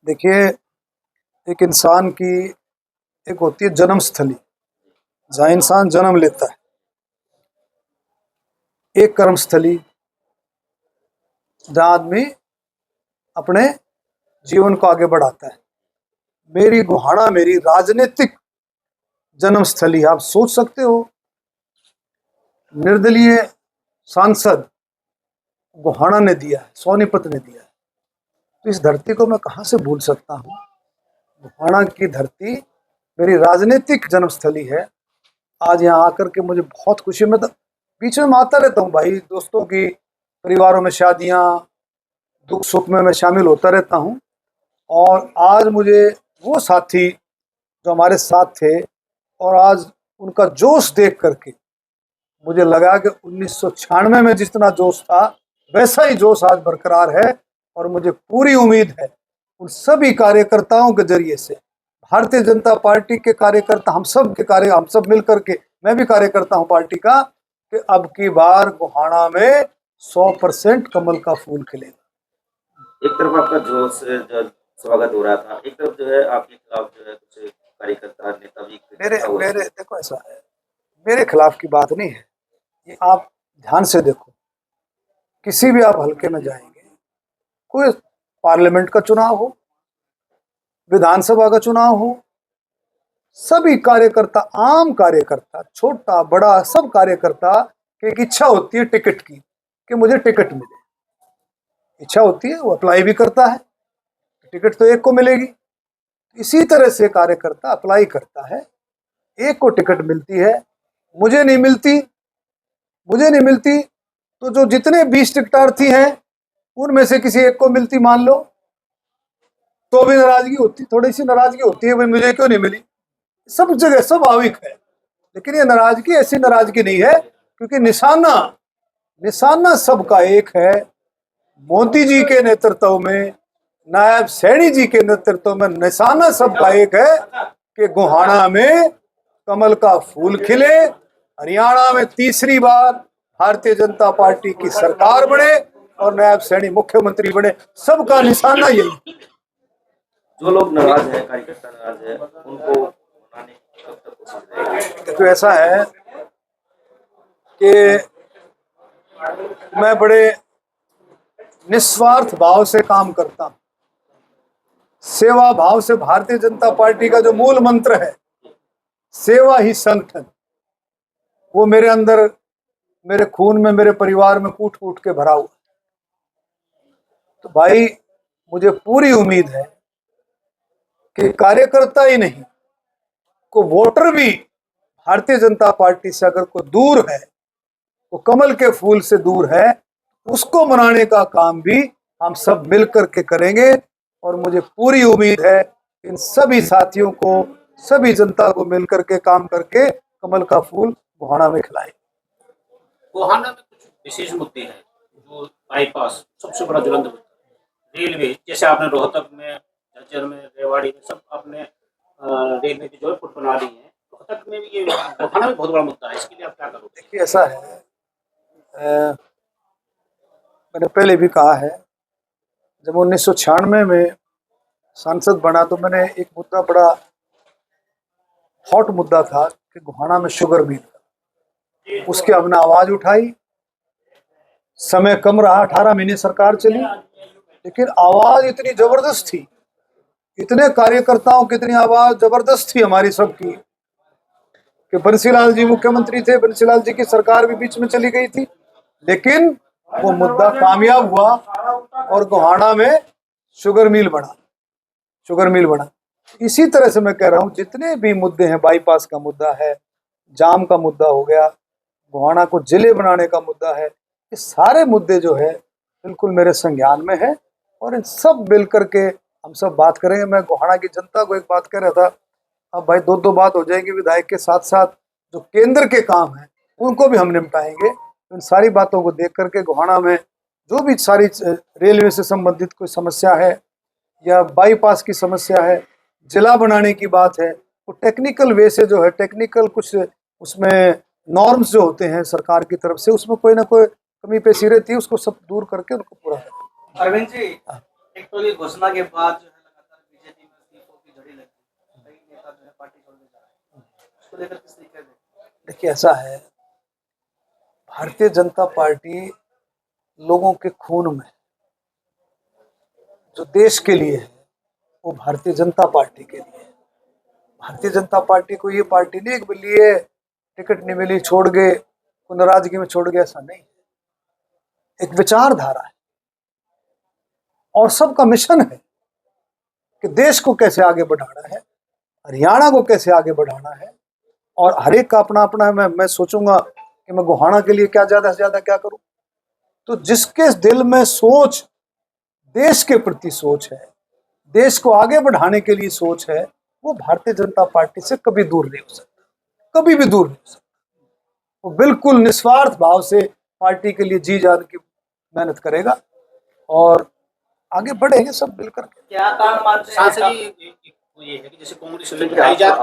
देखिए, एक इंसान की एक होती है जन्म स्थली, जहाँ इंसान जन्म लेता है। एक कर्म स्थली, जहाँ आदमी अपने जीवन को आगे बढ़ाता है। मेरी गोहाना मेरी राजनीतिक जन्म स्थली। आप सोच सकते हो, निर्दलीय सांसद गोहाना ने दिया है, सोनीपत ने दिया है, तो इस धरती को मैं कहाँ से भूल सकता हूँ। गोहाना की धरती मेरी राजनीतिक जन्मस्थली है। आज यहाँ आकर के मुझे बहुत खुशी। मैं तो बीच में आता रहता हूँ भाई, दोस्तों की परिवारों में शादियाँ, दुख सुख में मैं शामिल होता रहता हूँ। और आज मुझे वो साथी जो हमारे साथ थे, और आज उनका जोश देख करके मुझे लगा कि 1996 में जितना जोश था वैसा ही जोश आज बरकरार है। और मुझे पूरी उम्मीद है उन सभी कार्यकर्ताओं के जरिए से, भारतीय जनता पार्टी के कार्यकर्ता, हम सब मिल करके, मैं भी कार्यकर्ता हूं पार्टी का, कि अब की बार गोहाना में 100% कमल का फूल खिलेगा। एक तरफ आपका जोश जो स्वागत हो रहा था, एक तरफ जो है आपके खिलाफ जो है कुछ कार्यकर्ता नेता भी मेरे देखो, ऐसा है, मेरे खिलाफ की बात नहीं है ये। आप ध्यान से देखो, किसी भी आप हल्के में जाएंगे, कोई पार्लियामेंट का चुनाव हो, विधानसभा का चुनाव हो, सभी कार्यकर्ता, आम कार्यकर्ता, छोटा बड़ा, सब कार्यकर्ता की एक इच्छा होती है टिकट की, कि मुझे टिकट मिले। इच्छा होती है, वो अप्लाई भी करता है, टिकट तो एक को मिलेगी। इसी तरह से कार्यकर्ता अप्लाई करता है, एक को टिकट मिलती है, मुझे नहीं मिलती तो जो जितने 20 टिकटार्थी हैं उनमें से किसी एक को मिलती, मान लो, तो भी नाराजगी होती, थोड़ी सी नाराजगी होती है, भाई मुझे क्यों नहीं मिली। सब जगह स्वाभाविक है, लेकिन ये नाराजगी ऐसी नाराजगी नहीं है, क्योंकि निशाना सबका एक है। मोदी जी के नेतृत्व में, नायब सैनी जी के नेतृत्व में निशाना सबका एक है कि गोहाना में कमल का फूल खिले, हरियाणा में तीसरी बार भारतीय जनता पार्टी की सरकार बने और नायब सैनी मुख्यमंत्री बने। सबका निशाना यही। जो लोग नाराज है, कार्यकर्ता नाराज है, उनको मनाने की कब तक कोशिश रहेगी? तो ऐसा है कि मैं बड़े निस्वार्थ भाव से काम करता हूं, सेवा भाव से। भारतीय जनता पार्टी का जो मूल मंत्र है, सेवा ही संगठन, वो मेरे अंदर, मेरे खून में, मेरे परिवार में कूट कूट के भरा हुआ। तो भाई, मुझे पूरी उम्मीद है कि कार्यकर्ता ही नहीं, को वोटर भी भारतीय जनता पार्टी से अगर कोई दूर है, वो कमल के फूल से दूर है, उसको मनाने का काम भी हम सब मिलकर के करेंगे। और मुझे पूरी उम्मीद है इन सभी साथियों को, सभी जनता को मिलकर के काम करके कमल का फूल गोहाना में खिलाएं। गोहाना में कुछ विशेष मुद्दे हैं, जो बाईपास सबसे बड़ा ज्वलंत मुद्दा, रेलवे, जैसे आपने रोहतक में, झज्जर में, रेवाड़ी में सब आपने रेलवे की जो है पुल बना दी है, रोहतक में भी, ये गोहाना में बहुत बड़ा मुद्दा है, इसके लिए आप क्या करोगे? देखिए, ऐसा है, मैंने पहले भी कहा है, जब 1996 में सांसद बना तो मैंने एक मुद्दा, बड़ा हॉट मुद्दा था कि गोहाना में शुगर मिल, उसकी हमने आवाज उठाई। समय कम रहा, 18 महीने सरकार चली, लेकिन आवाज इतनी जबरदस्त थी, इतने कार्यकर्ताओं की इतनी आवाज जबरदस्त थी हमारी सबकी, कि बंसीलाल जी मुख्यमंत्री थे, बंसीलाल जी की सरकार भी बीच में चली गई थी, लेकिन वो मुद्दा कामयाब हुआ और गोहाना में शुगर मिल बना। इसी तरह से मैं कह रहा हूँ, जितने भी मुद्दे हैं, बाईपास का मुद्दा है, जाम का मुद्दा हो गया, गोहाना को जिले बनाने का मुद्दा है, ये सारे मुद्दे जो है बिल्कुल मेरे संज्ञान में है। और इन सब मिल करके हम सब बात करेंगे। मैं गोहाना की जनता को एक बात कह रहा था, अब भाई दो बात हो जाएगी, विधायक के साथ साथ जो केंद्र के काम हैं उनको भी हम निपटाएंगे। इन सारी बातों को देख करके गोहाना में जो भी सारी रेलवे से संबंधित कोई समस्या है, या बाईपास की समस्या है, जिला बनाने की बात है, वो टेक्निकल वे से जो है, टेक्निकल कुछ उसमें नॉर्म्स जो होते हैं सरकार की तरफ से, उसमें कोई ना कोई कमी पेशी रहती है, उसको सब दूर करके उनको पूरा करें। अरविंद जी, एक तो ये घोषणा के बाद जो है लगातार लेकर किस तरीके से? देखिए ऐसा है, भारतीय जनता पार्टी लोगों के खून में, जो देश के लिए है वो भारतीय जनता पार्टी के लिए है। भारतीय जनता पार्टी को ये पार्टी नहीं कि लिए टिकट नहीं मिली छोड़ गए, को नाराजगी में छोड़ गए, ऐसा नहीं। एक विचारधारा है और सबका मिशन है कि देश को कैसे आगे बढ़ाना है, हरियाणा को कैसे आगे बढ़ाना है। और हर एक का अपना अपना है। मैं सोचूंगा कि मैं गोहाना के लिए क्या ज्यादा से ज्यादा क्या करूं, तो जिसके दिल में सोच, देश के प्रति सोच है, देश को आगे बढ़ाने के लिए सोच है, वो भारतीय जनता पार्टी से कभी दूर नहीं हो सकता, कभी भी दूर नहीं हो सकता। वो बिल्कुल निस्वार्थ भाव से पार्टी के लिए जी जान की मेहनत करेगा और आगे बढ़ेंगे सब मिलकर के। क्या कारण मानते हैं सांसद आप? जी ये है कि जैसे कांग्रेस में हाईजैक,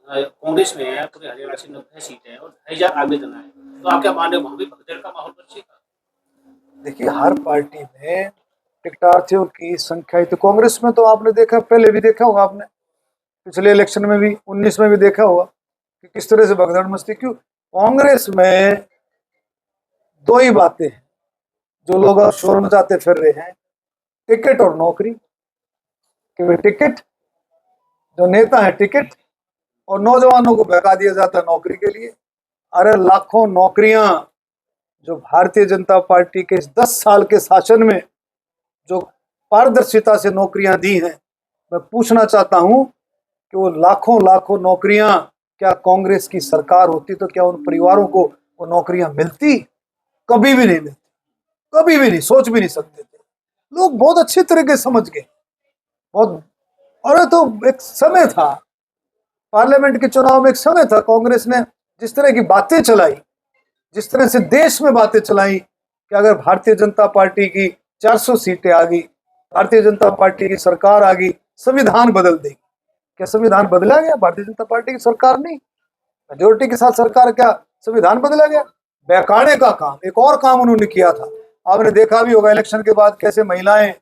कांग्रेस में पूरे हरियाणा से 90 सीटें और हाईजैक आगे जाना है, तो आप क्या मान रहे हो वहां भी भगदड़ का माहौल बचेगा? देखिए हर पार्टी में टिकटार्थियों की संख्या, तो कांग्रेस में तो आपने देखा, पहले भी देखा होगा आपने, पिछले इलेक्शन में भी 19 में भी देखा होगा कि किस तरह से भगदड़ मस्ती। क्यों? कांग्रेस में दो ही बातें हैं जो लोग अब शोर मचाते फिर रहे हैं, टिकट और नौकरी। कि वे टिकट, जो नेता है टिकट, और नौजवानों को बहका दिया जाता है नौकरी के लिए। अरे लाखों नौकरियां जो भारतीय जनता पार्टी के 10 साल के शासन में जो पारदर्शिता से नौकरियां दी हैं, मैं पूछना चाहता हूं कि वो लाखों लाखों नौकरियां क्या कांग्रेस की सरकार होती तो क्या उन परिवारों को वो नौकरियां मिलती? कभी भी नहीं मिलती, कभी भी नहीं, सोच भी नहीं सकते थे। लोग बहुत अच्छी तरीके से समझ गए, बहुत। अरे तो एक समय था, पार्लियामेंट के चुनाव में एक समय था, कांग्रेस ने जिस तरह की बातें चलाई, जिस तरह से देश में बातें चलाई कि अगर भारतीय जनता पार्टी की 400 सीटें आ गई, भारतीय जनता पार्टी की सरकार आ गई, संविधान बदल देगी। क्या संविधान बदला गया? भारतीय जनता पार्टी की सरकार नहीं, मेजोरिटी के साथ सरकार, क्या संविधान बदला गया? बहकाने का काम, एक और काम उन्होंने किया था। आपने देखा भी होगा इलेक्शन के बाद कैसे महिलाएं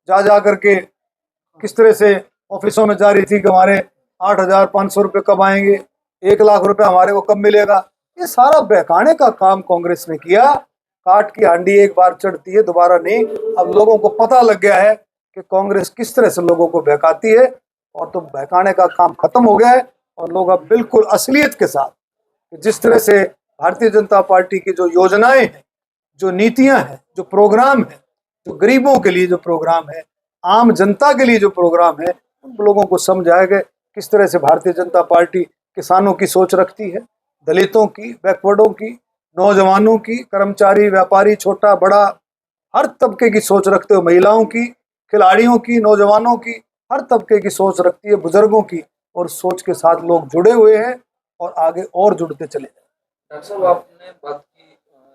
जा करके किस तरह से ऑफिसों में जा रही थी कि हमारे 8,500 रुपये कब आएंगे, 1 लाख रुपए हमारे को कब मिलेगा। ये सारा बहकाने का काम कांग्रेस ने किया। काट की हांडी एक बार चढ़ती है, दोबारा नहीं। अब लोगों को पता लग गया है कि कांग्रेस किस तरह से लोगों को बहकाती है, और तो बहकाने का काम खत्म हो गया है। और लोग अब बिल्कुल असलियत के साथ, जिस तरह से भारतीय जनता पार्टी की जो योजनाएं हैं, जो नीतियां हैं, जो प्रोग्राम है, जो गरीबों के लिए जो प्रोग्राम है, आम जनता के लिए जो प्रोग्राम है, उन लोगों को समझ आएगा किस तरह से भारतीय जनता पार्टी किसानों की सोच रखती है, दलितों की, बैकवर्डों की, नौजवानों की, कर्मचारी, व्यापारी, छोटा बड़ा, हर तबके की सोच रखते हो, महिलाओं की, खिलाड़ियों की, नौजवानों की, हर तबके की सोच रखती है, बुजुर्गों की। और सोच के साथ लोग जुड़े हुए हैं और आगे और जुड़ते चले जाए। डॉक्टर साहब, आपने बात की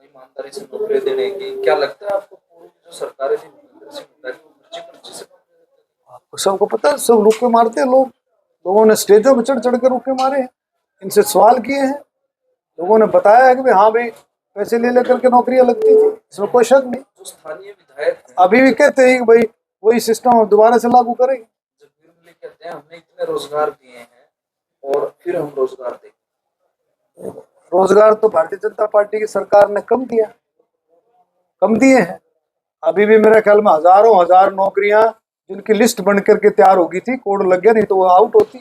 ईमानदारी से नौकरी देने की, क्या लगता है आपको पूर्व जो सरकारें थी पर्ची से? आपको सबको पता है, सब रुके मारते हैं लोग। लोगों ने स्टेजों पर चढ़ चढ़ कर रुके मारे हैं, इनसे सवाल किए हैं, लोगों ने बताया है कि भाई हाँ भाई पैसे ले लेकर के नौकरियां लगती थी, इसमें कोई शक नहीं। जो स्थानीय विधायक अभी भी कहते हैं कि भाई वही सिस्टम हम दोबारा से लागू करेंगे। जगबीर मलिक कहते हैं हमने इतने रोजगार दिए हैं और फिर हम रोजगार देंगे। रोजगार तो भारतीय जनता पार्टी की सरकार ने कम दिया, कम दिए हैं। अभी भी मेरे ख्याल में हजारों हजार नौकरियां जिनकी लिस्ट बन करके तैयार होगी थी, कोड लग गया, नहीं तो वो आउट होती।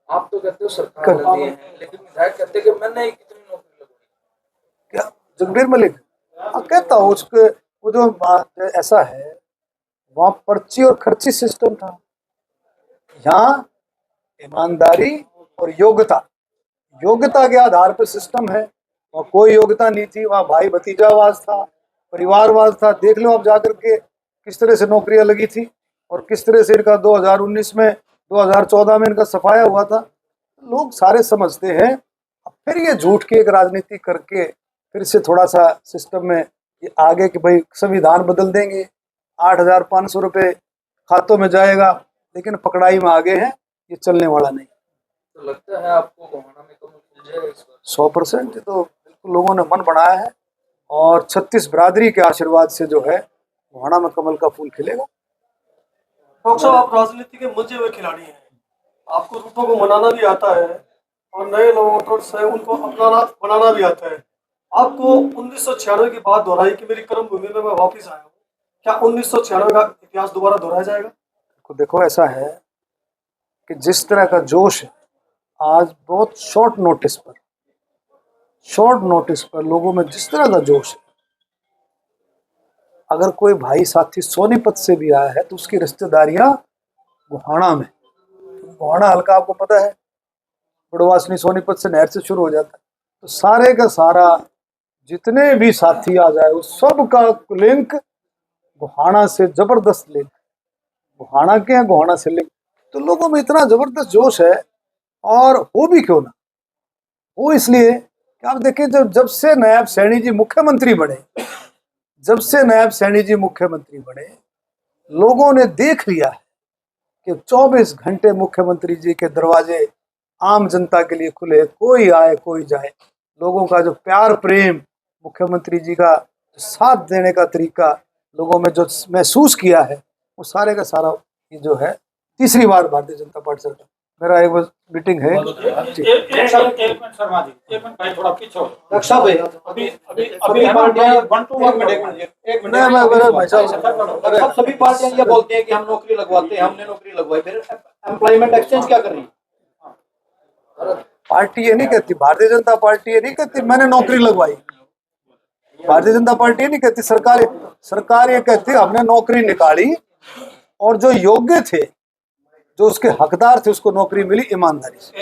आप तो कहते हो सरकार ने दिए हैं, लेकिन विधायक कहते हैं कि मैंने कितनी नौकरी लगवाई। क्या जगबीर मलिक? कहता हूँ उसके, वो जो ऐसा है, वहां पर्ची और खर्ची सिस्टम था, यहाँ ईमानदारी और योग्यता, योग्यता के आधार पर सिस्टम है। और कोई योग्यता नहीं थी, वहाँ भाई भतीजावाद था, परिवारवाद था। देख लो आप जाकर के किस तरह से नौकरियां लगी थी और किस तरह से इनका 2019 में, 2014 में इनका सफाया हुआ था। लोग सारे समझते हैं। अब फिर ये झूठ की एक राजनीति करके फिर से थोड़ा सा सिस्टम में ये आगे कि भाई संविधान बदल देंगे, 8,500 रुपये खातों में जाएगा, लेकिन पकड़ाई में आगे हैं, ये चलने वाला नहीं। तो लगता है आपको गोहाना में कमल खिल जाएगा इस बार? 100% तो बिल्कुल लोगों ने मन बनाया है, और 36 बिरादरी के आशीर्वाद से जो है गोहाना में कमल का फूल खिलेगा। डॉक्टर साहब, आप राजनीति के मुझे हुए खिलाड़ी हैं, आपको रूपों को मनाना भी आता है और नए वोटर्स हैं उनको अपनाना बनाना भी आता है। आपको 1996 की बात दोहराई कि मेरी कर्म भूमि में मैं वापस आया हूँ, क्या 1996 का इतिहास दोबारा दोहराया जाएगा? देखो ऐसा है कि जिस तरह का जोश है आज बहुत शॉर्ट नोटिस पर लोगों में जिस तरह का जोश है, अगर कोई भाई साथी सोनीपत से भी आया है तो उसकी रिश्तेदारियां गोहाना में, गोहाना हल्का आपको पता है बड़वासनी सोनीपत से नहर से शुरू हो जाता है, तो सारे का सारा जितने भी साथी आ जाए उस सब का लिंक गोहाना से, जबरदस्त लिंक गोहाना के हैं, गोहाना से लिंक। तो लोगों में इतना जबरदस्त जोश है, और हो भी क्यों ना वो, इसलिए कि आप देखिए जब से नायब सैनी जी मुख्यमंत्री बने लोगों ने देख लिया है कि 24 घंटे मुख्यमंत्री जी के दरवाजे आम जनता के लिए खुले, कोई आए कोई जाए। लोगों का जो प्यार प्रेम, मुख्यमंत्री जी का साथ देने का तरीका लोगों में जो महसूस किया है, वो सारे का सारा ये जो है तीसरी बार भारतीय जनता पार्टी सरकार। मेरा एक मीटिंग है। एक मिनट शर्मा जी, एक मिनट भाई, थोड़ा पीछे हो। रक्षा भाई अभी पार्टियां 1 to 1 एक मिनट सब सभी पार्टियां ये बोलती हैं कि हम नौकरी लगवाते हैं, हमने नौकरी लगवाई, फिर एम्प्लॉयमेंट एक्सचेंज क्या कर रही है? पार्टी ये नहीं कहती, भारतीय जनता पार्टी ये नहीं कहती मैंने नौकरी लगवाई। भारतीय जनता पार्टी ये नहीं कहती, सरकार ये कहती हमने नौकरी निकाली और जो योग्य थे, जो उसके हकदार थे, उसको नौकरी मिली ईमानदारी से।